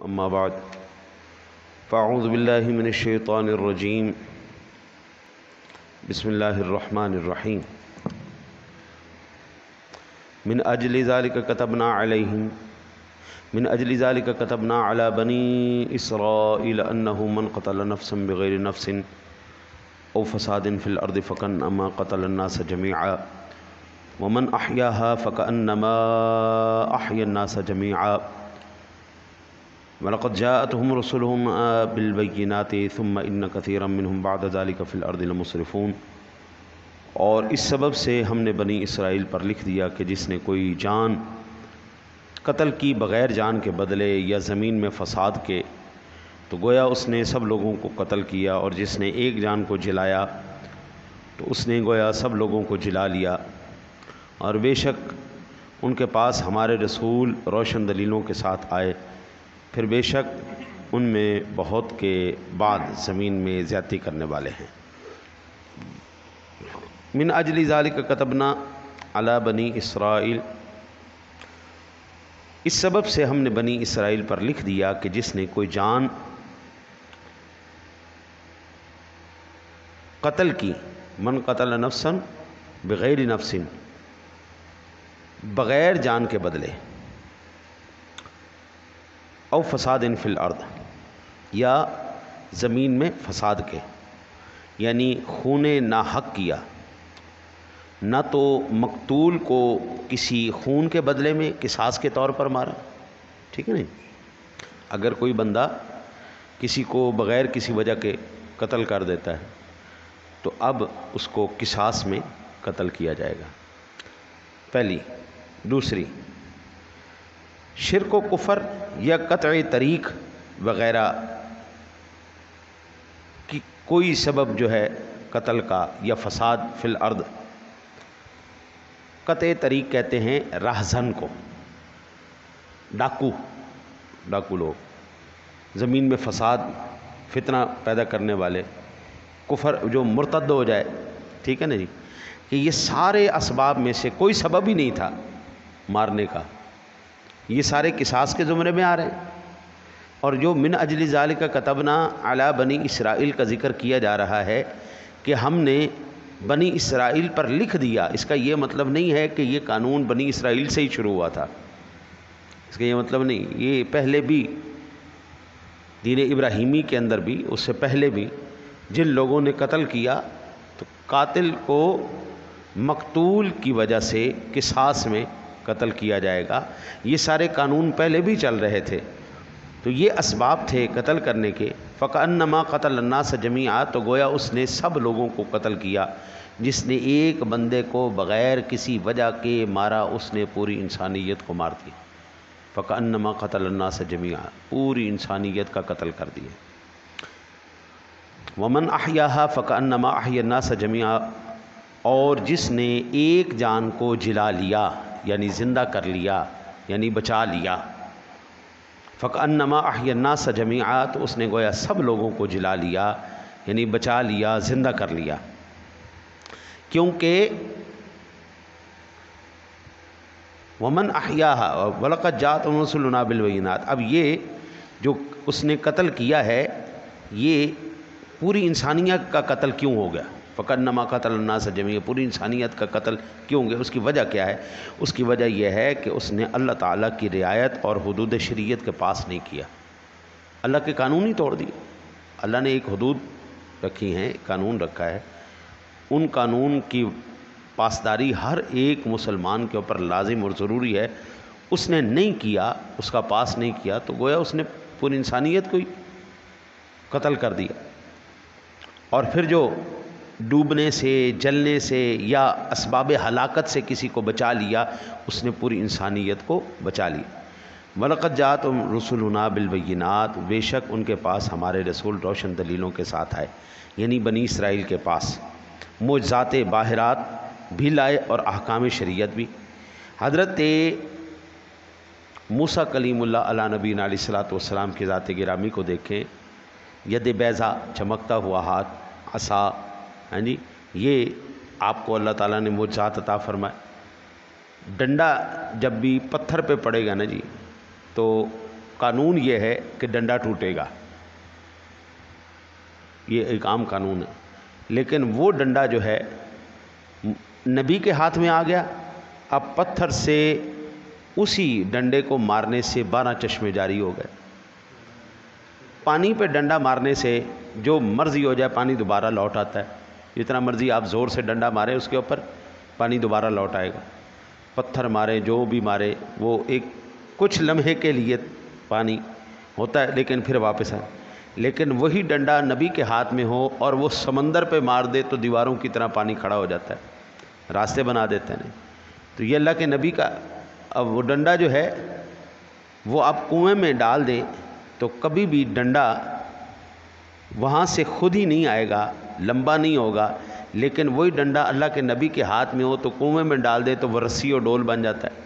اما بعد فاعوذ باللہ من الشیطان الرجیم بسم اللہ الرحمن الرحیم من اجل ذلك كتبنا على بني اسرائیل انه من قتل نفسا بغیر نفس او فساد في الارض فكأنما قتل الناس جميعا ومن احیاها فكأنما احیا الناس جميعا وَلَقَدْ جَاءَتْهُمْ رُسُلُهُمْ بِالْبَيِّنَاتِ ثُمَّ إِنَّ كَثِيرًا مِّنْهُمْ بَعْدَ ذَلِكَ فِي الْأَرْضِ لَمُسْرِفُونَ۔ اور اس سبب سے ہم نے بنی اسرائیل پر لکھ دیا کہ جس نے کوئی جان قتل کی بغیر جان کے بدلے یا زمین میں فساد کے تو گویا اس نے سب لوگوں کو قتل کیا، اور جس نے ایک جان کو جلایا تو اس نے گویا سب لوگوں کو جلا لیا۔ اور بے شک ان کے پاس ہمارے رسول روشن دلیلوں کے ساتھ آئے، پھر بے شک ان میں بہت کے بعد زمین میں زیادتی کرنے والے ہیں۔ من اجل ذالک کتبنا علی بنی اسرائیل، اس سبب سے ہم نے بنی اسرائیل پر لکھ دیا کہ جس نے کوئی جان قتل کی، من قتل نفسا بغیر نفس، بغیر جان کے بدلے، او فساد فی الارض، یا زمین میں فساد کے، یعنی خون ناحق کیا، نہ تو مقتول کو کسی خون کے بدلے میں قصاص کے طور پر مارا، ٹھیک ہے نہیں، اگر کوئی بندہ کسی کو بغیر کسی وجہ کے قتل کر دیتا ہے تو اب اس کو قصاص میں قتل کیا جائے گا، پہلی۔ دوسری، شرک و کفر یا قطع طریق وغیرہ کی کوئی سبب جو ہے قتل کا یا فساد فی الارض، قطع طریق کہتے ہیں راہزن کو، ڈاکو لوگ، زمین میں فساد فتنہ پیدا کرنے والے، کفر جو مرتد ہو جائے، ٹھیک ہے نا جی، کہ یہ سارے اسباب میں سے کوئی سبب ہی نہیں تھا مارنے کا، یہ سارے قصاص کے زمرے میں آ رہے ہیں۔ اور جو من اجل ذالک کتبنا علی بنی اسرائیل کا ذکر کیا جا رہا ہے کہ ہم نے بنی اسرائیل پر لکھ دیا، اس کا یہ مطلب نہیں ہے کہ یہ قانون بنی اسرائیل سے ہی شروع ہوا تھا، اس کا یہ مطلب نہیں، یہ پہلے بھی دین ابراہیمی کے اندر بھی، اس سے پہلے بھی جن لوگوں نے قتل کیا تو قاتل کو مقتول کی وجہ سے قصاص میں قتل کیا جائے گا، یہ سارے قانون پہلے بھی چل رہے تھے، تو یہ اسباب تھے قتل کرنے کے۔ فَكَأَنَّمَا قَتَلَ النَّاسَ جَمِيعًا، تو گویا اس نے سب لوگوں کو قتل کیا، جس نے ایک بندے کو بغیر کسی وجہ کے مارا اس نے پوری انسانیت کو مار دیا۔ فَكَأَنَّمَا قَتَلَ النَّاسَ جَمِيعًا، پوری انسانیت کا قتل کر دیا۔ وَمَنْ أَحْيَاهَا فَكَأَنَّمَا أَحْيَا النَّاسَ جَمِيعًا، اور جس نے ایک جان کو جلا لیا یعنی زندہ کر لیا یعنی بچا لیا، فَكَأَنَّمَا أَحْيَا النَّاسَ جَمِيعًا، تو اس نے گویا سب لوگوں کو جلا لیا یعنی بچا لیا، زندہ کر لیا، کیونکہ وَمَنْ أَحْيَاهَا وَلَقَدْ جَاءَتْهُمْ رُسُلُنَا بِالْبَيِّنَاتِ، اب یہ جو اس نے قتل کیا ہے یہ پوری انسانیت کا قتل کیوں ہو گیا؟ فَكَأَنَّمَا قَتَلَ النَّاسَ جَمِيعًا، پوری انسانیت کا قتل کیوں ہو گیا؟ اس کی وجہ کیا ہے؟ اس کی وجہ یہ ہے کہ اس نے اللہ تعالیٰ کی رعایت اور حدود شریعت کے پاس نہیں کیا، اللہ کے قانون ہی توڑ دیے۔ اللہ نے ایک حدود رکھی ہیں، قانون رکھا ہے، ان قانون کی پاسداری ہر ایک مسلمان کے اوپر لازم اور ضروری ہے، اس نے نہیں کیا، اس کا پاس نہیں کیا تو گویا اس نے پوری انسانیت کو ہی قتل کر دیا۔ اور پھر جو ڈوبنے سے، جلنے سے یا اسباب ہلاکت سے کسی کو بچا لیا، اس نے پوری انسانیت کو بچا لی۔ وَلَقَدْ جَاءَتْهُمْ رُسُلُنَا بِالْبَيِّنَاتِ، بے شک ان کے پاس ہمارے رسول روشن دلیلوں کے ساتھ آئے، یعنی بنی اسرائیل کے پاس معجزات باہرات بھی لائے اور احکام شریعت بھی۔ حضرت موسیٰ کلیم اللہ علیہ نبینا علیہ الصلوۃ والسلام کی ذات گرامی کو دیکھیں، ید بیضا، چمکتا ہوا ہاتھ، عصا، ہاں جی، یہ آپ کو اللہ تعالیٰ نے معجزات عطا فرمائے۔ ڈنڈا جب بھی پتھر پہ پڑے گا نا جی تو قانون یہ ہے کہ ڈنڈا ٹوٹے گا، یہ ایک عام قانون ہے، لیکن وہ ڈنڈا جو ہے نبی کے ہاتھ میں آ گیا، اب پتھر سے اسی ڈنڈے کو مارنے سے 12 چشمے جاری ہو گئے۔ پانی پہ ڈنڈا مارنے سے جو مرضی ہو جائے پانی دوبارہ لوٹ آتا ہے، جتنا مرضی آپ زور سے ڈنڈا مارے اس کے اوپر پانی دوبارہ لوٹ آئے گا۔ پتھر مارے جو بھی مارے وہ ایک کچھ لمحے کے لیے پانی ہوتا ہے لیکن پھر واپس آئے، لیکن وہی ڈنڈا نبی کے ہاتھ میں ہو اور وہ سمندر پہ مار دے تو دیواروں کی طرح پانی کھڑا ہو جاتا ہے، راستے بنا دیتے ہیں۔ تو یہ اللہ کے نبی کا، اب وہ ڈنڈا جو ہے وہ آپ کنویں میں ڈال دیں تو کبھی بھی ڈنڈا وہاں سے خود ہی نہیں آئے گا، لمبا نہیں ہوگا، لیکن وہی ڈنڈا اللہ کے نبی کے ہاتھ میں ہو تو کنویں میں ڈال دیں تو وہ رسی اور ڈول بن جاتا ہے۔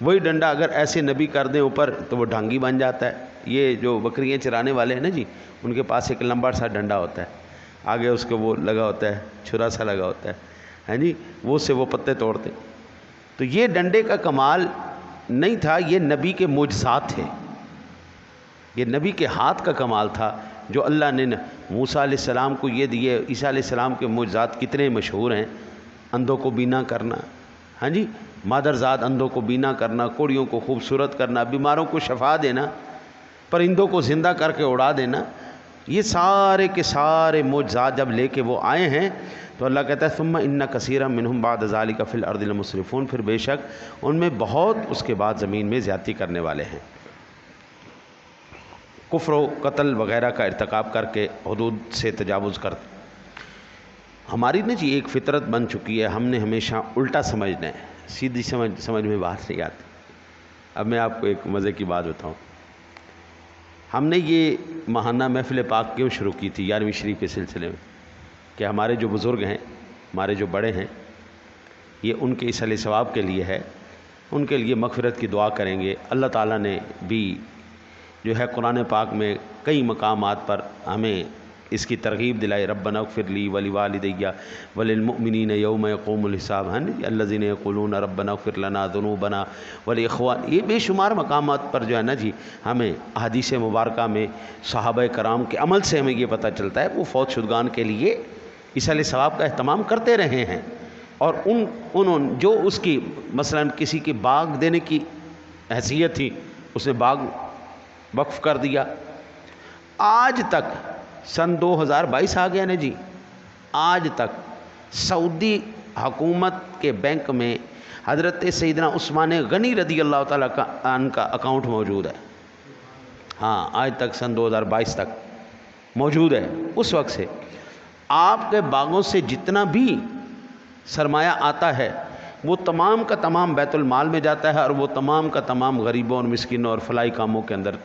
وہی ڈنڈا اگر ایسے نبی کر دیں اوپر تو وہ ڈھانگی بن جاتا ہے۔ یہ جو بکریاں چرانے والے ہیں نا جی، ان کے پاس ایک لمبا سا ڈنڈا ہوتا ہے، آگے اس کے وہ لگا ہوتا ہے، چھرا سا لگا ہوتا ہے، ہاں جی، وہ سے وہ پتے توڑتے۔ تو یہ ڈنڈے کا کمال نہیں تھا، یہ نبی کے معجزات تھے، یہ نبی کے ہاتھ کا کمال تھا جو اللہ نے موسیٰ علیہ السلام کو یہ دیے۔ عیسیٰ علیہ السلام کے معجزات کتنے مشہور ہیں، اندھوں کو بینا کرنا، ہاں جی، مادرزاد اندھوں کو بینا کرنا، کوڑیوں کو خوبصورت کرنا، بیماروں کو شفا دینا، پرندوں کو زندہ کر کے اڑا دینا، یہ سارے کے سارے معجزات جب لے کے وہ آئے ہیں تو اللہ کہتا ہے ثم ان کثیرا منہم بعد ذلک فی الارض لمسرفون، پھر بے شک ان میں بہت اس کے بعد زمین میں زیادتی کرنے والے ہیں، کفر و قتل وغیرہ کا ارتکاب کر کے حدود سے تجاوز کرتے۔ ہماری نا جی ایک فطرت بن چکی ہے، ہم نے ہمیشہ الٹا سمجھنا ہے، سیدھی سمجھ میں بات نہیں آتی۔ اب میں آپ کو ایک مزے کی بات بتاؤں، ہم نے یہ ماہانہ محفل پاک کیوں شروع کی تھی 11ویں شریف کے سلسلے میں، کہ ہمارے جو بزرگ ہیں، ہمارے جو بڑے ہیں، یہ ان کے اصل ثواب کے لیے ہے، ان کے لیے مغفرت کی دعا کریں گے۔ اللہ تعالیٰ نے بھی جو ہے قرآن پاک میں کئی مقامات پر ہمیں اس کی ترغیب دلائی، ربنا اغفر لی ولوالدی وللمؤمنین یوم یقوم الحساب، الذین یقولون ربنا اغفر لنا ذنوبنا ولاخوان، یہ بے شمار مقامات پر جو ہے نا جی ہمیں احادیث مبارکہ میں صحابہ کرام کے عمل سے ہمیں یہ پتہ چلتا ہے وہ فوت شدگان کے لیے اصل ثواب کا اہتمام کرتے رہے ہیں، اور انہوں جو اس کی مثلا کسی کی باغ دینے کی حیثیت تھی، اس نے باغ وقف کر دیا، آج تک سن 2022 آ گیا نا جی، آج تک سعودی حکومت کے بینک میں حضرت سیدنا عثمان غنی رضی اللہ تعالیٰ عنہ کا اکاؤنٹ موجود ہے، ہاں آج تک سن 2022 تک موجود ہے۔ اس وقت سے آپ کے باغوں سے جتنا بھی سرمایہ آتا ہے وہ تمام کا تمام بیت المال میں جاتا ہے، اور وہ تمام کا تمام غریبوں اور مسکینوں اور فلاحی کاموں کے اندر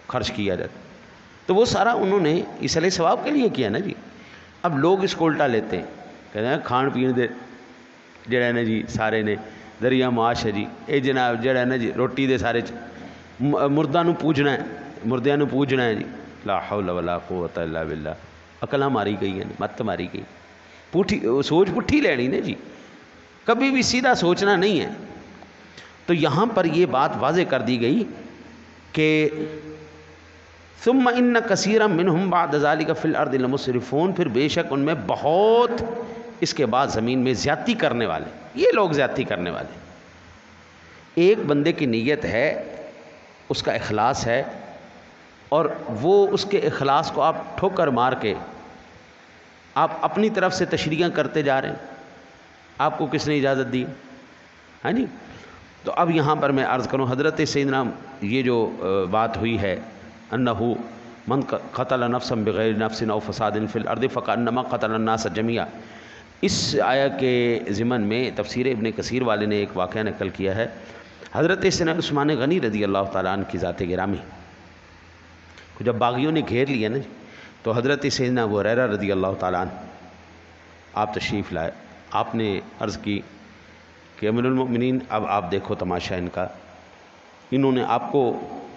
خرچ کیا جاتا ہے۔ تو وہ سارا انہوں نے اصل ثواب کے لیے کیا نا جی۔ اب لوگ اس کو الٹا لیتے ہیں، کہتے ہیں کھان پین دے جڑا ہے نا جی سارے نے ذریعہ معاش ہے جی، اے جناب جڑا ہے نا جی روٹی دے سارے مردہ نو پوجنا ہے، مردیاں نو پوجنا ہے جی، لا حول ولا قوت الا باللہ، عقلاں ماری گئی ہیں، مت ماری گئی، پوٹھی سوچ پٹھی لینی نا جی، کبھی بھی سیدھا سوچنا نہیں ہے۔ تو یہاں پر یہ بات واضح کر دی گئی کہ ثم ان کثیرا منہم بعد ذلک فی الارض لمسرفون، پھر بے شک ان میں بہت اس کے بعد زمین میں زیادتی کرنے والے، یہ لوگ زیادتی کرنے والے۔ ایک بندے کی نیت ہے، اس کا اخلاص ہے، اور وہ اس کے اخلاص کو آپ ٹھوکر مار کے آپ اپنی طرف سے تشریحاں کرتے جا رہے ہیں، آپ کو کس نے اجازت دی؟ ہاں جی۔ تو اب یہاں پر میں عرض کروں، حضرت سیدنا یہ جو بات ہوئی ہے انہو من قتل نفسا بغیر نفس او فساد فی الارض فکانما قتل الناس جميعا، اس آیا کے ضمن میں تفسیر ابن کثیر والے نے ایک واقعہ نقل کیا ہے، حضرت سیدنا عثمان غنی رضی اللہ تعالیٰ عنہ کی ذات گرامی کو جب باغیوں نے گھیر لیا نا تو حضرت سیدنا ابو ہریرہ رضی اللہ تعالیٰ عنہ آپ تشریف لائے، آپ نے عرض کی کہ امیر المؤمنین اب آپ دیکھو تماشا ان کا، انہوں نے آپ کو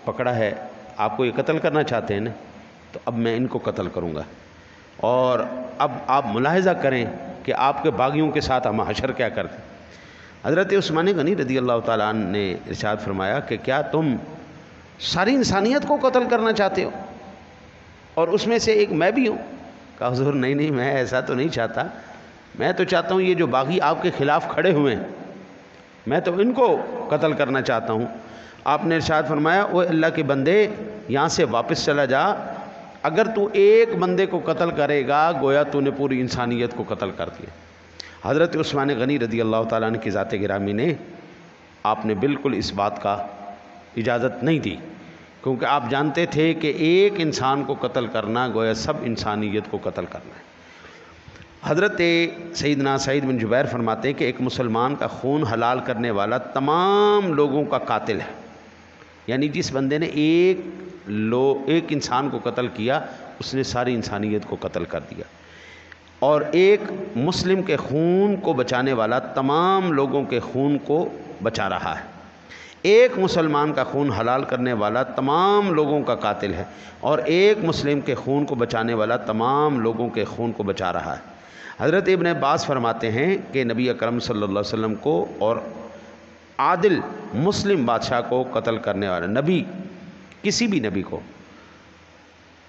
پکڑا ہے، آپ کو یہ قتل کرنا چاہتے ہیں نا، تو اب میں ان کو قتل کروں گا، اور اب آپ ملاحظہ کریں کہ آپ کے باغیوں کے ساتھ ہم حشر کیا کرتے۔ حضرت عثمان غنی رضی اللہ تعالیٰ عنہ نے ارشاد فرمایا کہ کیا تم ساری انسانیت کو قتل کرنا چاہتے ہو، اور اس میں سے ایک میں بھی ہوں۔ کہا حضور نہیں نہیں، میں ایسا تو نہیں چاہتا، میں تو چاہتا ہوں یہ جو باغی آپ کے خلاف کھڑے ہوئے ہیں میں تو ان کو قتل کرنا چاہتا ہوں۔ آپ نے ارشاد فرمایا او اللہ کے بندے یہاں سے واپس چلا جا، اگر تو ایک بندے کو قتل کرے گا گویا تو نے پوری انسانیت کو قتل کر دیا۔ حضرت عثمان غنی رضی اللہ تعالیٰ عنہ کی ذات گرامی نے آپ نے بالکل اس بات کا اجازت نہیں دی، کیونکہ آپ جانتے تھے کہ ایک انسان کو قتل کرنا گویا سب انسانیت کو قتل کرنا ہے۔ حضرت سیدنا سعید بن جبیر فرماتے ہیں کہ ایک مسلمان کا خون حلال کرنے والا تمام لوگوں کا قاتل ہے، یعنی جس بندے نے ایک انسان کو قتل کیا اس نے ساری انسانیت کو قتل کر دیا، اور ایک مسلم کے خون کو بچانے والا تمام لوگوں کے خون کو بچا رہا ہے۔ ایک مسلمان کا خون حلال کرنے والا تمام لوگوں کا قاتل ہے، اور ایک مسلم کے خون کو بچانے والا تمام لوگوں کے خون کو بچا رہا ہے۔ حضرت ابن عباس فرماتے ہیں کہ نبی اکرم صلی اللہ علیہ وسلم کو اور عادل مسلم بادشاہ کو قتل کرنے والا نبی، کسی بھی نبی کو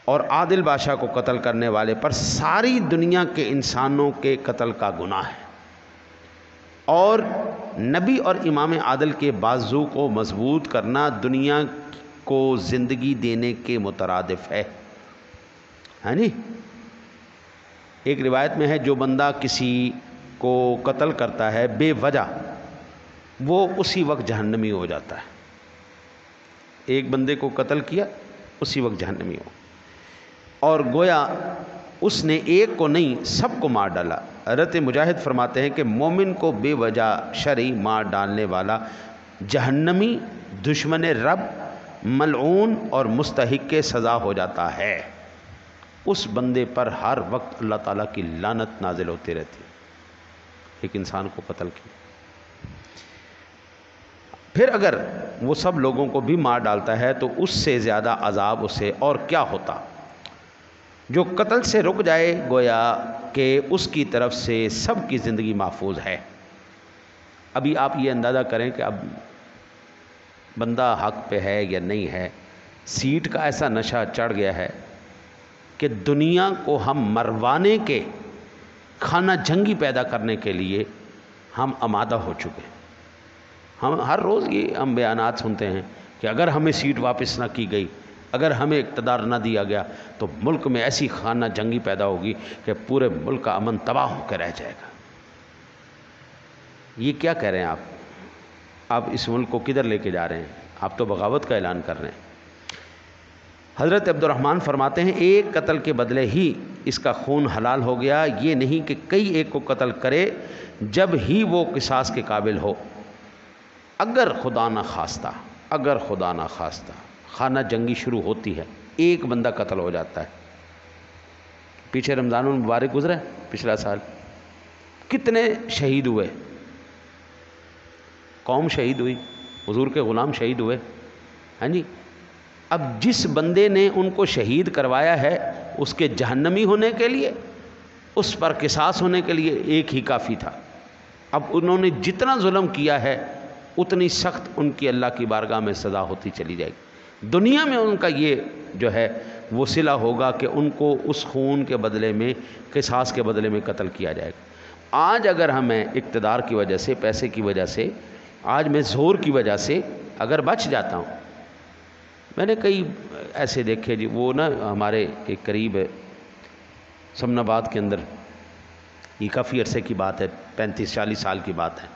اور عادل بادشاہ کو قتل کرنے والے پر ساری دنیا کے انسانوں کے قتل کا گناہ ہے، اور نبی اور امام عادل کے بازو کو مضبوط کرنا دنیا کو زندگی دینے کے مترادف ہے۔ ہاں جی، ایک روایت میں ہے جو بندہ کسی کو قتل کرتا ہے بے وجہ وہ اسی وقت جہنمی ہو جاتا ہے۔ ایک بندے کو قتل کیا اسی وقت جہنمی ہو، اور گویا اس نے ایک کو نہیں سب کو مار ڈالا۔ حضرت مجاہد فرماتے ہیں کہ مومن کو بے وجہ شرعی مار ڈالنے والا جہنمی، دشمن رب، ملعون اور مستحق کے سزا ہو جاتا ہے۔ اس بندے پر ہر وقت اللہ تعالیٰ کی لعنت نازل ہوتی رہتی ہے، ایک انسان کو قتل کیا۔ پھر اگر وہ سب لوگوں کو بھی مار ڈالتا ہے تو اس سے زیادہ عذاب اسے اور کیا ہوتا۔ جو قتل سے رک جائے گویا کہ اس کی طرف سے سب کی زندگی محفوظ ہے۔ ابھی آپ یہ اندازہ کریں کہ اب بندہ حق پہ ہے یا نہیں ہے۔ سیٹ کا ایسا نشہ چڑھ گیا ہے کہ دنیا کو ہم مروانے کے، کھانا جنگی پیدا کرنے کے لیے ہم آمادہ ہو چکے ہیں۔ ہم ہر روز یہ ہم بیانات سنتے ہیں کہ اگر ہمیں سیٹ واپس نہ کی گئی، اگر ہمیں اقتدار نہ دیا گیا تو ملک میں ایسی خانہ جنگی پیدا ہوگی کہ پورے ملک کا امن تباہ ہو کے رہ جائے گا۔ یہ کیا کہہ رہے ہیں آپ اس ملک کو کدھر لے کے جا رہے ہیں؟ آپ تو بغاوت کا اعلان کر رہے ہیں۔ حضرت عبد الرحمن فرماتے ہیں ایک قتل کے بدلے ہی اس کا خون حلال ہو گیا، یہ نہیں کہ کئی ایک کو قتل کرے جب ہی وہ قصاص کے قابل ہو۔ اگر خدا نہ خواستہ خانہ جنگی شروع ہوتی ہے، ایک بندہ قتل ہو جاتا ہے۔ پیچھے رمضان المبارک گزرا پچھلا سال، کتنے شہید ہوئے، قوم شہید ہوئی، حضور کے غلام شہید ہوئے۔ ہاں جی، اب جس بندے نے ان کو شہید کروایا ہے اس کے جہنمی ہونے کے لیے، اس پر قصاص ہونے کے لیے ایک ہی کافی تھا۔ اب انہوں نے جتنا ظلم کیا ہے اتنی سخت ان کی اللہ کی بارگاہ میں سزا ہوتی چلی جائے گی۔ دنیا میں ان کا یہ جو ہے وہ صلہ ہوگا کہ ان کو اس خون کے بدلے میں، قصاص کے بدلے میں قتل کیا جائے گا۔ آج اگر ہمیں اقتدار کی وجہ سے، پیسے کی وجہ سے، آج میں زور کی وجہ سے اگر بچ جاتا ہوں، میں نے کئی ایسے دیکھے جی، وہ نا ہمارے ایک قریب سمن آباد کے اندر، یہ کافی عرصے کی بات ہے، 35-40 سال کی بات ہے،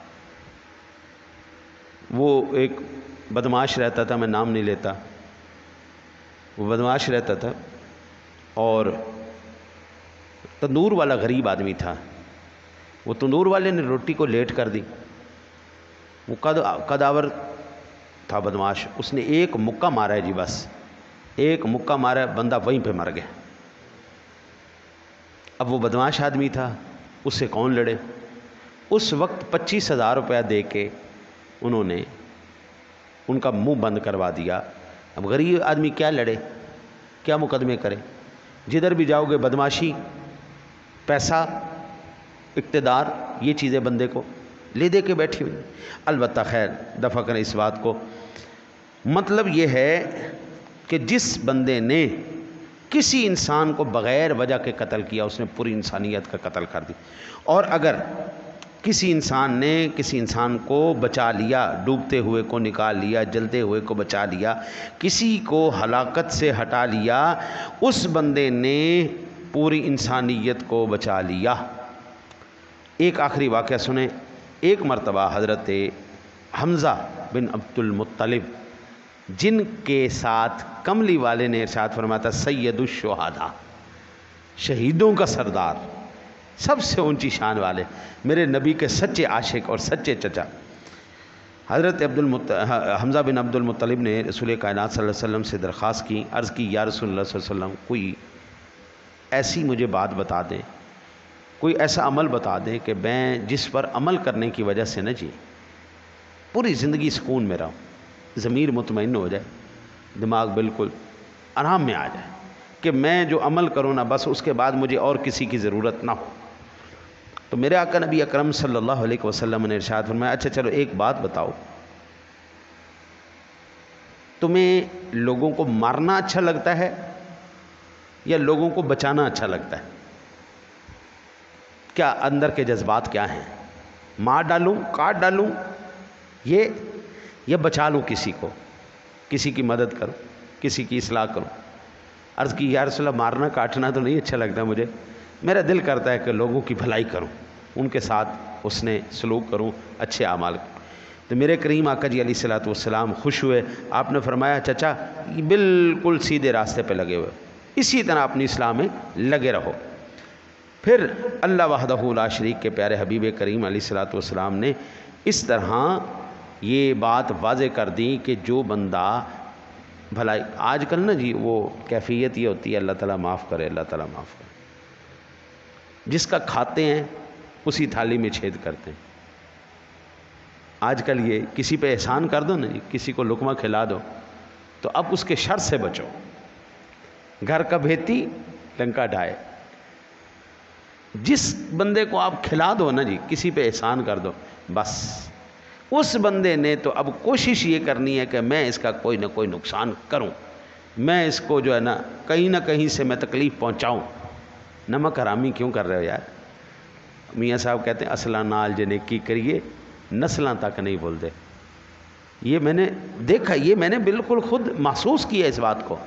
وہ ایک بدمعاش رہتا تھا، میں نام نہیں لیتا، وہ بدمعاش رہتا تھا اور تندور والا غریب آدمی تھا۔ وہ تندور والے نے روٹی کو لیٹ کر دی، وہ قداور تھا بدمعاش، اس نے ایک مکہ مارا ہے جی، بس ایک مکہ مارا ہے، بندہ وہیں پہ مر گیا۔ اب وہ بدمعاش آدمی تھا، اس سے کون لڑے؟ اس وقت 25,000 روپیہ دے کے انہوں نے ان کا منہ بند کروا دیا۔ اب غریب آدمی کیا لڑے، کیا مقدمے کرے؟ جدھر بھی جاؤ گے بدمعاشی، پیسہ، اقتدار، یہ چیزیں بندے کو لے دے کے بیٹھی ہوئی۔ البتہ خیر دفع کریں اس بات کو، مطلب یہ ہے کہ جس بندے نے کسی انسان کو بغیر وجہ کے قتل کیا اس نے پوری انسانیت کا قتل کر دی. اور اگر کسی انسان نے کسی انسان کو بچا لیا، ڈوبتے ہوئے کو نکال لیا، جلتے ہوئے کو بچا لیا، کسی کو ہلاکت سے ہٹا لیا، اس بندے نے پوری انسانیت کو بچا لیا. ایک آخری واقعہ سنیں. ایک مرتبہ حضرت حمزہ بن عبد المطلب، جن کے ساتھ کملی والے نے ارشاد فرمایا تھا سید الشہداء، شہیدوں کا سردار، سب سے اونچی شان والے، میرے نبی کے سچے عاشق اور سچے چچا، حضرت حمزہ بن عبد المطلب نے رسول کائنات صلی اللہ علیہ وسلم سے درخواست کی، عرض کی یا رسول اللہ صلی اللہ علیہ وسلم کوئی ایسی مجھے بات بتا دیں، کوئی ایسا عمل بتا دیں کہ میں جس پر عمل کرنے کی وجہ سے نہ جی پوری زندگی سکون میں رہوں، ضمیر مطمئن ہو جائے، دماغ بالکل آرام میں آ جائے کہ میں جو عمل کروں نا بس اس کے بعد مجھے اور کسی کی ضرورت نہ ہو. تو میرے آقا نبی اکرم صلی اللہ علیہ وسلم نے ارشاد فرمایا اچھا چلو ایک بات بتاؤ، تمہیں لوگوں کو مارنا اچھا لگتا ہے یا لوگوں کو بچانا اچھا لگتا ہے؟ کیا اندر کے جذبات کیا ہیں؟ مار ڈالوں، کاٹ ڈالوں یہ، یا بچا لوں کسی کو، کسی کی مدد کروں، کسی کی اصلاح کروں؟ عرض کی یا رسول اللہ مارنا کاٹنا تو نہیں اچھا لگتا مجھے، میرا دل کرتا ہے کہ لوگوں کی بھلائی کروں، ان کے ساتھ اس نے سلوک کروں، اچھے اعمال کروں. تو میرے کریم آقا جی علیہ الصلوۃ والسلام خوش ہوئے. آپ نے فرمایا چچا یہ بالکل سیدھے راستے پہ لگے ہوئے، اسی طرح اپنی اصلاح میں لگے رہو. پھر اللہ وحدہ لا شریک کے پیارے حبیب کریم علیہ الصلوۃ والسلام نے اس طرح یہ بات واضح کر دی کہ جو بندہ بھلائی، آج کل نا جی وہ کیفیت یہ ہوتی ہے اللہ تعالیٰ معاف کرے، اللہ تعالیٰ معاف کرے، جس کا کھاتے ہیں اسی تھالی میں چھید کرتے ہیں. آج کل یہ کسی پہ احسان کر دو نا جی، کسی کو لقمہ کھلا دو تو اب اس کے شر سے بچو. گھر کا بھیتی لنکا ڈھائے. جس بندے کو آپ کھلا دو نا جی، کسی پہ احسان کر دو، بس اس بندے نے تو اب کوشش یہ کرنی ہے کہ میں اس کا کوئی نہ کوئی نقصان کروں، میں اس کو جو ہے نا کہیں سے میں تکلیف پہنچاؤں. نمک حرامی کیوں کر رہے ہو یار؟ میاں صاحب کہتے ہیں اصلہ نال جے نیکی کریے نسلاں تک نہیں بولتے. یہ میں نے دیکھا، یہ میں نے بالکل خود محسوس کیا اس بات کو.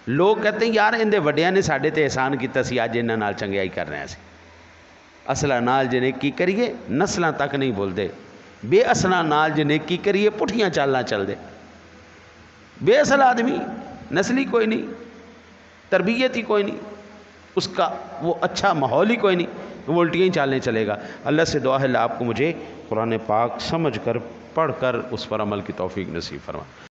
لوگ کہتے ہیں یار اندے وڈیاں نے ساڈے تے احسان کیتا سی، اج انہاں نال چنگیائی کر رہے ہیں اسی. اصلہ نال جے نیکی کریے نسلاں تک نہیں بولتے، بے اصلہ نال جے نیکی کریے پٹھیاں چالنا چل دے. بے اصل آدمی، نسلی کوئی نہیں، تربیت ہی کوئی نہیں، اس کا وہ اچھا ماحول ہی کوئی نہیں، وہ الٹیاں ہی چالنے چلے گا. اللہ سے دعا ہے اللہ آپ کو مجھے قرآن پاک سمجھ کر پڑھ کر اس پر عمل کی توفیق نصیب فرما.